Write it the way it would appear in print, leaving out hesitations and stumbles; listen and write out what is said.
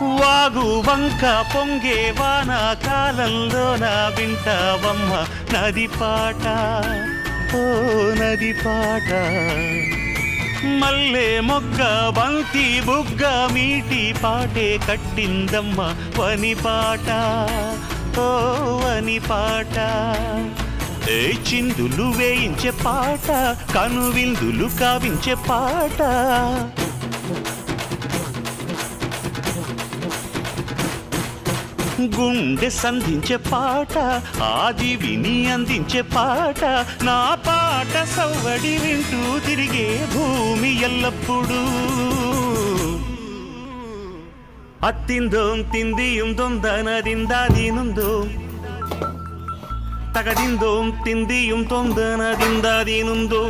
వాగు వంక పొంగే వాన కాలంలోన వింటావమ్మ నది పాట, ఓ నది పాట. మల్లె మొగ్గ బంతి బుగ్గ మీటి పాటే కట్టిందమ్మ వని పాట, ఓ వని పాట. ఏ చిందులు వేయించే పాట, కనువిందులు కావించే పాట. గుండె సంధించే పాట, ఆది విని అందించే పాట. నా పాట సవ్వడి వింటూ తిరిగే భూమి ఎల్లప్పుడూ. అత్తిందోం తిందియుం దొందనదిందాదీనుందో, తగదిందోం తిందియుం తొందనదిందాదీనుందో.